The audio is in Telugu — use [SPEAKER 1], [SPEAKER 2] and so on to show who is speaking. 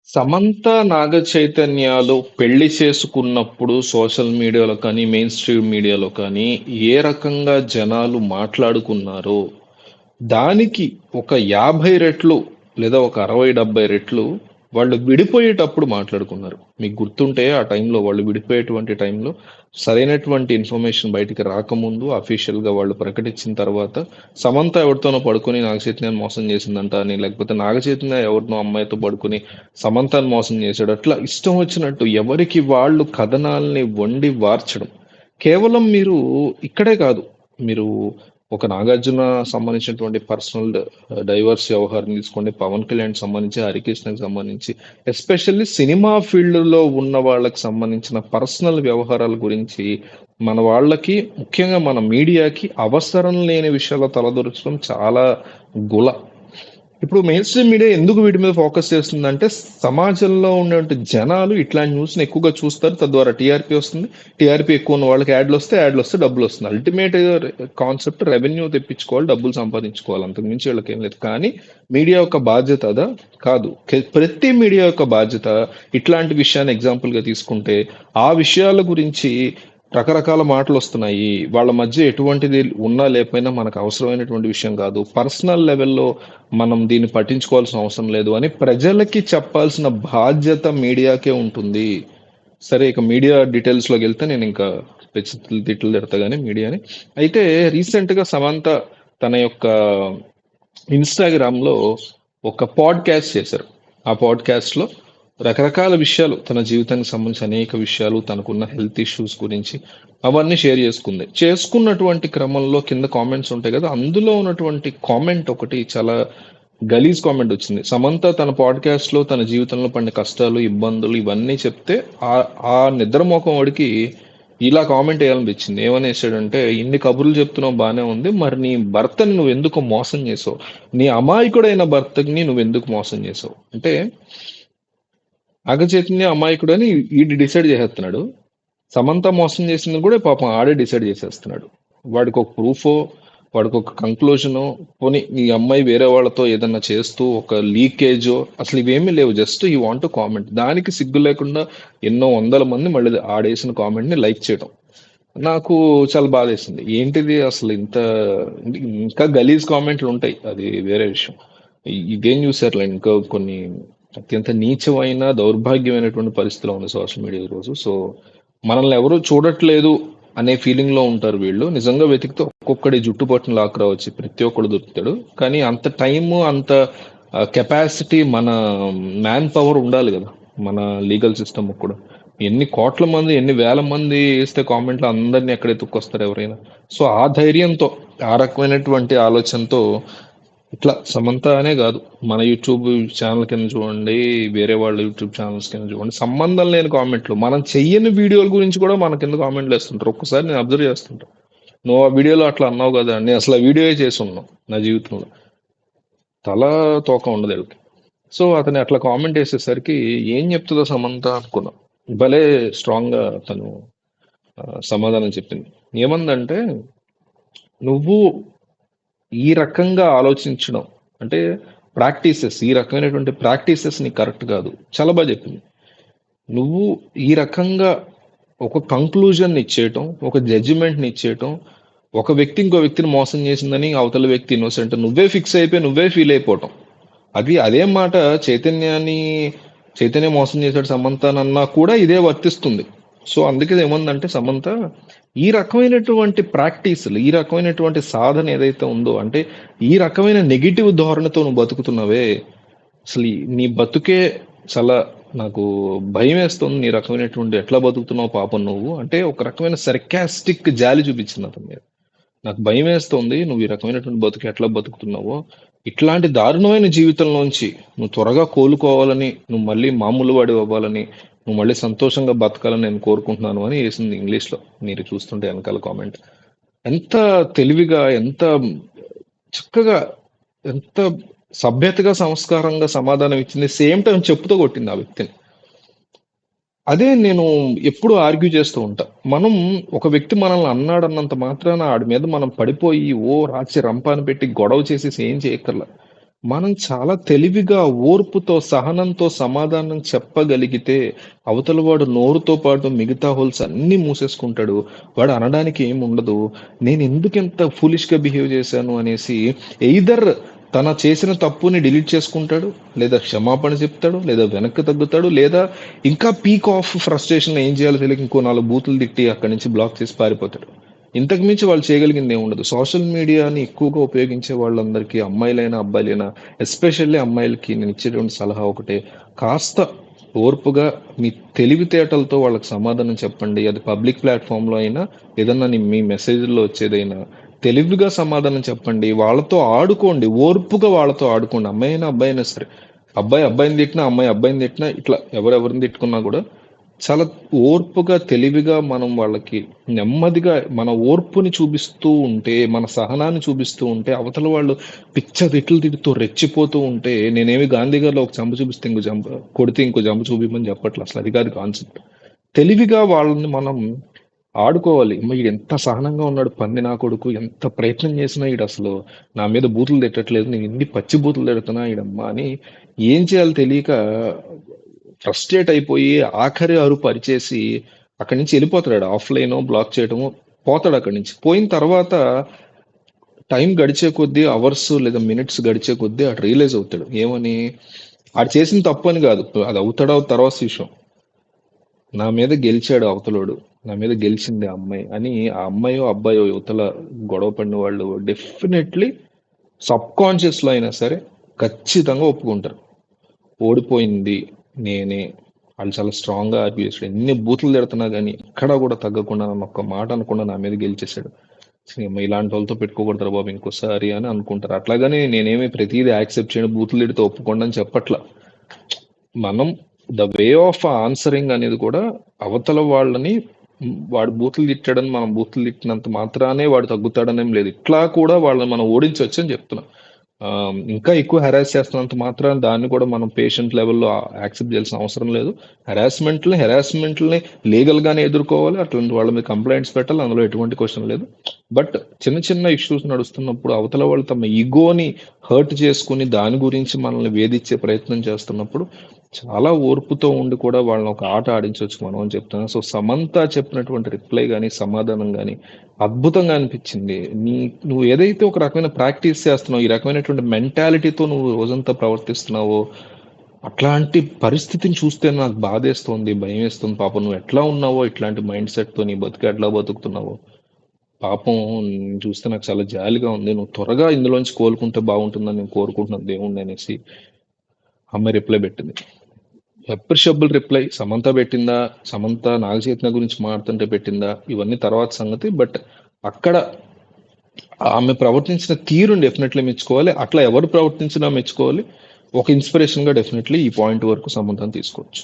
[SPEAKER 1] సమంత నాగ చైతన్యాలు పెళ్లి చేసుకున్నప్పుడు సోషల్ మీడియాలో కానీ మెయిన్ స్ట్రీమ్ మీడియాలో కానీ ఏ రకంగా జనాలు మాట్లాడుకున్నారో దానికి ఒక 50 రెట్లు లేదా ఒక 60-70 రెట్లు వాళ్ళు విడిపోయేటప్పుడు మాట్లాడుకున్నారు. మీకు గుర్తుంటే ఆ టైంలో వాళ్ళు విడిపోయేటువంటి టైంలో సరైనటువంటి ఇన్ఫర్మేషన్ బయటికి రాకముందు అఫీషియల్ గా వాళ్ళు ప్రకటించిన తర్వాత సమంత ఎవరితోనో పడుకొని నాగ చైతన్యాన్ని మోసం చేసిందంట అని, లేకపోతే నాగ చైతన్య ఎవరినో అమ్మాయితో పడుకొని సమంతాన్ని మోసం చేశాడు, అట్లా ఇష్టం వచ్చినట్టు ఎవరికి వాళ్ళు కథనాల్ని వండి వార్చడం. కేవలం మీరు ఇక్కడే కాదు, మీరు ఒక నాగార్జున సంబంధించినటువంటి పర్సనల్ డైవర్స్ వ్యవహారం తీసుకోండి, పవన్ కళ్యాణ్ సంబంధించి, హరికృష్ణకి సంబంధించి, ఎస్పెషల్లీ సినిమా ఫీల్డ్ లో ఉన్న వాళ్ళకి సంబంధించిన పర్సనల్ వ్యవహారాల గురించి మన వాళ్ళకి, ముఖ్యంగా మన మీడియాకి అవసరం లేని విషయాల్లో తలదూర్చడం చాలా గుల. ఇప్పుడు మెయిన్ స్ట్రీమ్ మీడియా ఎందుకు వీటి మీద ఫోకస్ చేస్తుందంటే సమాజంలో ఉన్నటువంటి జనాలు ఇట్లాంటి న్యూస్ ని ఎక్కువగా చూస్తారు, తద్వారా టీఆర్పీ వస్తుంది. టీఆర్పీ ఎక్కువ ఉన్న వాళ్ళకి యాడ్లు వస్తే డబ్బులు వస్తుంది. అల్టిమేట్ కాన్సెప్ట్ రెవెన్యూ తెప్పించుకోవాలి, డబ్బులు సంపాదించుకోవాలి, అంతకు మించి వీళ్ళకి ఏం లేదు. కానీ మీడియా యొక్క బాధ్యత అదా? కాదు. ప్రతి మీడియా యొక్క బాధ్యత ఇట్లాంటి విషయాన్ని ఎగ్జాంపుల్ గా తీసుకుంటే ఆ విషయాల గురించి రకరకాల మాటలు వస్తున్నాయి, వాళ్ళ మధ్య ఎటువంటిది ఉన్నా లేకపోయినా మనకు అవసరమైనటువంటి విషయం కాదు, పర్సనల్ లెవెల్లో మనం దీన్ని పట్టించుకోవాల్సిన అవసరం లేదు అని ప్రజలకి చెప్పాల్సిన బాధ్యత మీడియాకే ఉంటుంది. సరే, ఇక మీడియా డీటెయిల్స్ లోకి వెళ్తే నేను ఇంకా తిట్లు తిడతా కానీ మీడియాని. అయితే రీసెంట్ గా సమంత తన యొక్క ఇన్స్టాగ్రామ్ లో ఒక పాడ్కాస్ట్ చేశారు. ఆ పాడ్కాస్ట్ లో రకరకాల విషయాలు, తన జీవితానికి సంబంధించి అనేక విషయాలు, తనకున్న హెల్త్ ఇష్యూస్ గురించి అవన్నీ షేర్ చేసుకున్నటువంటి క్రమంలో కింద కామెంట్స్ ఉంటాయి కదా, అందులో ఉన్నటువంటి కామెంట్ ఒకటి చాలా గలీజ్ కామెంట్ వచ్చింది. సమంత తన పాడ్కాస్ట్ లో తన జీవితంలో పడిన కష్టాలు, ఇబ్బందులు ఇవన్నీ చెప్తే ఆ ఆ నిద్రమోకం వాడికి ఇలా కామెంట్ వేయాలనిపించింది. ఏమని వేసాడంటే, ఇన్ని కబుర్లు చెప్తున్నావు బానే ఉంది, మరి నీ భర్తని నువ్వు ఎందుకు మోసం చేసావు, నీ అమాయకుడైన భర్తని నువ్వు ఎందుకు మోసం చేసావు అంటే, చైతన్య అమాయకుడు అని వీడు డిసైడ్ చేసేస్తున్నాడు. సమంత మోసం చేసింది కూడా పాపం ఆడే డిసైడ్ చేసేస్తున్నాడు. వాడికి ఒక ప్రూఫో, వాడికి ఒక కంక్లూజనో, పోనీ ఈ అమ్మాయి వేరే వాళ్ళతో ఏదన్నా చేస్తూ ఒక లీకేజో, అసలు ఇవేమీ లేవు. జస్ట్ ఈ వాంట్ కామెంట్, దానికి సిగ్గు లేకుండా ఎన్నో వందల మంది మళ్ళీ ఆడేసిన కామెంట్ ని లైక్ చేయడం నాకు చాలా బాధేసింది. ఏంటిది అసలు ఇంత, ఇంకా గలీజ్ కామెంట్లు ఉంటాయి, అది వేరే విషయం. ఇదేం చూసారులే, ఇంకా కొన్ని అత్యంత నీచమైన దౌర్భాగ్యమైనటువంటి పరిస్థితిలో ఉంది సోషల్ మీడియా ఈరోజు. సో మనల్ని ఎవరు చూడట్లేదు అనే ఫీలింగ్ లో ఉంటారు వీళ్ళు. నిజంగా వెతికితే ఒక్కొక్కడి జుట్టు పట్టును లాక్కురావచ్చు, ప్రతి ఒక్కడు దొరుకుతాడు. కానీ అంత టైము, అంత కెపాసిటీ మన మ్యాన్ పవర్ ఉండాలి కదా మన లీగల్ సిస్టమ్ కూడా. ఎన్ని కోట్ల మంది, ఎన్ని వేల మంది వేస్తే కామెంట్లు అందరినీ ఎక్కడ ఎత్తుక్కొస్తారు ఎవరైనా. సో ఆ ధైర్యంతో, ఆ రకమైనటువంటి ఆలోచనతో ఇట్లా సమంత అనే కాదు, మన యూట్యూబ్ ఛానల్ కింద చూడండి, వేరే వాళ్ళ యూట్యూబ్ ఛానల్స్ కింద చూడండి, సంబంధం లేని కామెంట్లు, మనం చెయ్యని వీడియోల గురించి కూడా మన కింద కామెంట్లు వేస్తుంటారు. ఒక్కసారి నేను అబ్జర్వ్ చేస్తుంటా, నువ్వు ఆ వీడియోలో అట్లా అన్నావు కదా, నేను అసలు ఆ వీడియోయే చేసి ఉన్నాను నా జీవితంలో. తల తోక ఉండదు వీళ్ళకి. సో అతను అట్లా కామెంట్ వేసేసరికి ఏం చెప్తుందో సమంత అనుకున్నా. భలే స్ట్రాంగ్ గా తను సమాధానం చెప్పింది. ఏమందంటే, నువ్వు ఈ రకంగా ఆలోచించడం అంటే ప్రాక్టీసెస్, ఈ రకమైనటువంటి ప్రాక్టీసెస్ నీకు కరెక్ట్ కాదు. చాలా బాగా చెప్పింది. నువ్వు ఈ రకంగా ఒక కంక్లూజన్ ఇచ్చేయటం, ఒక జడ్జిమెంట్ని ఇచ్చేయటం, ఒక వ్యక్తి ఇంకో వ్యక్తిని మోసం చేసిందని అవతల వ్యక్తి ఇన్నోసెంట్ నువ్వే ఫిక్స్ అయిపోయి నువ్వే ఫీల్ అయిపోవటం. అదే మాట చైతన్య మోసం చేశాడు సమంతనన్నా కూడా ఇదే వర్తిస్తుంది. సో అందుకే ఏముందంటే, సమంత ఈ రకమైనటువంటి ప్రాక్టీసులు, ఈ రకమైనటువంటి సాధన ఏదైతే ఉందో, అంటే ఈ రకమైన నెగిటివ్ ధోరణితో నువ్వు బతుకుతున్నావే, అసలు నీ బతుకే చాలా నాకు భయం వేస్తుంది. నీ రకమైనటువంటి ఎట్లా బతుకుతున్నావు పాపం నువ్వు అంటే, ఒక రకమైన సర్కాస్టిక్ జాలి చూపించింది అతని మీద. నాకు భయం వేస్తుంది, నువ్వు ఈ రకమైనటువంటి బతుకు ఎట్లా బతుకుతున్నావో, ఇట్లాంటి దారుణమైన జీవితంలోంచి నువ్వు త్వరగా కోలుకోవాలని, నువ్వు మళ్ళీ మామూలు వాడి అవ్వాలని, నువ్వు మళ్ళీ సంతోషంగా బతకాలని నేను కోరుకుంటున్నాను అని వేసింది ఇంగ్లీష్ లో. మీరు చూస్తుంటే వెనకాల కామెంట్ ఎంత తెలివిగా, ఎంత చక్కగా, ఎంత సభ్యతగా, సంస్కారంగా సమాధానం ఇచ్చింది. సేమ్ టైం చెప్పుతో కొట్టింది ఆ వ్యక్తిని. అదే నేను ఎప్పుడు ఆర్గ్యూ చేస్తూ ఉంటా. మనం ఒక వ్యక్తి మనల్ని అన్నాడన్నంత మాత్రాన ఆడి మీద మనం పడిపోయి ఓ రాచి రంపాన్ని పెట్టి గొడవ చేసేసి ఏం చేయక్కర్లా. మనం చాలా తెలివిగా, ఓర్పుతో, సహనంతో సమాధానం చెప్పగలిగితే, అవతల వాడు నోరుతో పాటు మిగతా హోల్స్ అన్నీ మూసేసుకుంటాడు. వాడు అనడానికి ఏముండదు. నేనెందుకింత ఫూలిష్‌గా బిహేవ్ చేశాను అనేసి ఎయిదర్ తన చేసిన తప్పుని డిలీట్ చేసుకుంటాడు, లేదా క్షమాపణ చెప్తాడు, లేదా వెనక్కి తగ్గుతాడు, లేదా ఇంకా పీక్ ఆఫ్ ఫ్రస్ట్రేషన్‌లో ఏం చేయాలో తెలియక ఇంకో 4 బూతులు తిట్టి అక్కడి నుంచి బ్లాక్ చేసి పారిపోతాడు. ఇంతకు మించి వాళ్ళు చేయగలిగింది ఏముండదు. సోషల్ మీడియాని ఎక్కువగా ఉపయోగించే వాళ్ళందరికీ అమ్మాయిలైనా, అబ్బాయిలైనా ఎస్పెషల్లీ అమ్మాయిలకి నేను ఇచ్చేటువంటి సలహా ఒకటే. కాస్త ఓర్పుగా మీ తెలివితేటలతో వాళ్ళకి సమాధానం చెప్పండి. అది పబ్లిక్ ప్లాట్‌ఫామ్‌లో అయినా, ఏదన్నా మీ మెసేజ్‌లో వచ్చేదైనా తెలివిగా సమాధానం చెప్పండి. వాళ్ళతో ఆడుకోండి. ఓర్పుగా వాళ్ళతో ఆడుకోండి. అమ్మాయైనా, అబ్బాయైనా సరే. అబ్బాయి అబ్బాయిని తిట్టినా, అమ్మాయి అబ్బాయిని తిట్టినా ఇట్లా ఎవరెవరిని తిట్టుకున్నా కూడా చాలా ఓర్పుగా, తెలివిగా మనం వాళ్ళకి నెమ్మదిగా మన ఓర్పుని చూపిస్తూ ఉంటే, మన సహనాన్ని చూపిస్తూ ఉంటే, అవతల వాళ్ళు పిచ్చ తిట్లు తిడుతూ రెచ్చిపోతూ ఉంటే, నేనేమి గాంధీ గారిలో ఒక చెంప చూపిస్తే ఇంకో చెంప కొడితే ఇంకో చెంప చూపిమని చెప్పట్లే. అసలు అది కాదు కాన్సెప్ట్. తెలివిగా వాళ్ళని మనం ఆడుకోవాలి. అమ్మ ఈడెంత సహనంగా ఉన్నాడు పంది నా కొడుకు. ఎంత ప్రయత్నం చేసినా ఈడసలు నా మీద బూతులు తిట్టట్లేదు. నేను ఎన్ని పచ్చి బూతులు తిడుతున్నా ఈడమ్మ అని ఏం చేయాలో తెలియక ఫ్రస్ట్రేట్ అయిపోయి ఆఖరి అరుపు అరిచేసి అక్కడి నుంచి వెళ్ళిపోతాడు. ఆఫ్లైన్ బ్లాక్ చేయడము పోతాడు అక్కడి నుంచి. పోయిన తర్వాత టైం గడిచే కొద్దీ అవర్స్ లేదా మినిట్స్ గడిచే కొద్దీ ఆడు రియలైజ్ అవుతాడు. ఏమని? ఆడు చేసిన తప్పు అని కాదు. అది అవుతాడో తర్వాత విషయం. నా మీద గెలిచాడు అవతలోడు. నా మీద గెలిచింది ఆ అమ్మాయి అని ఆ అమ్మాయో అబ్బాయో యువతల గొడవ పడిన వాళ్ళు డెఫినెట్లీ సబ్ కాన్షియస్ లో అయినా సరే ఖచ్చితంగా ఒప్పుకుంటారు. ఓడిపోయింది నేనే. వాళ్ళు చాలా స్ట్రాంగ్ గా ఆర్గ్యూ చేశాడు. ఎన్ని బూతులు తిడుతున్నా కానీ ఎక్కడా కూడా తగ్గకుండా నన్ను ఒక్క మాట అనకుండా నా మీద గెలిచేశాడు. ఇలాంటి వాళ్ళతో పెట్టుకోకూడదురా బాబు ఇంకోసారి అని అనుకుంటారు. అట్లాగని నేనేమి ప్రతిదీ యాక్సెప్ట్ చేయడం బూతులు తిడితే ఒప్పుకోండి అని చెప్పట్లా. మనం ద వే ఆఫ్ ఆన్సరింగ్ అనేది కూడా అవతల వాళ్ళని వాడు బూతులు తిట్టాడని మనం బూతులు తిట్టినంత మాత్రానే వాడు తగ్గుతాడనేం లేదు. ఇట్లా కూడా వాళ్ళని మనం ఓడించవచ్చు అని చెప్తున్నా. ఇంకా ఎక్కువ హెరాస్ చేస్తున్నంత మాత్రాన దాన్ని కూడా మనం పేషెంట్ లెవెల్లో యాక్సెప్ట్ చేయాల్సిన అవసరం లేదు. హెరాస్మెంట్ని లీగల్ గానే ఎదుర్కోవాలి. అట్లాంటి వాళ్ళ మీద కంప్లైంట్స్ పెట్టాలి. అందులో ఎటువంటి క్వశ్చన్ లేదు. బట్ చిన్న చిన్న ఇష్యూస్ నడుస్తున్నప్పుడు అవతల వాళ్ళు తమ ఈగోని హర్ట్ చేసుకుని దాని గురించి మనల్ని వేధించే ప్రయత్నం చేస్తున్నప్పుడు చాలా ఓర్పుతో ఉండి కూడా వాళ్ళని ఒక ఆట ఆడించవచ్చు మనం అని చెప్తున్నాను. సో సమంత చెప్పినటువంటి రిప్లై కానీ సమాధానం కానీ అద్భుతంగా అనిపించింది. నువ్వు ఏదైతే ఒక రకమైన ప్రాక్టీస్ చేస్తున్నావు, ఈ రకమైనటువంటి మెంటాలిటీతో నువ్వు రోజంతా ప్రవర్తిస్తున్నావో అట్లాంటి పరిస్థితిని చూస్తే నాకు బాధేస్తోంది, భయం వేస్తుంది. పాపం నువ్వు ఎట్లా ఉన్నావో, ఇట్లాంటి మైండ్ సెట్తో నీ బతుకు ఎట్లా బతుకుతున్నావో పాపం చూస్తే నాకు చాలా జాలిగా ఉంది. నువ్వు త్వరగా ఇందులోంచి కోలుకుంటే బాగుంటుందని నేను కోరుకుంటున్నాను దేవుణ్ణి అనేసి అమ్మాయి రిప్లై పెట్టింది. Appreciable reply. సమంత పెట్టిందా, సమంత నాగచైతన్య గురించి మాట్లాడుతుంటే పెట్టిందా, ఇవన్నీ తర్వాత సంగతి. బట్ అక్కడ ఆమె ప్రవర్తించిన తీరుని డెఫినెట్లీ మెచ్చుకోవాలి. అట్లా ఎవరు ప్రవర్తించినా మెచ్చుకోవాలి. ఒక ఇన్స్పిరేషన్ గా డెఫినెట్లీ ఈ పాయింట్ వరకు సమంతను తీసుకోవచ్చు.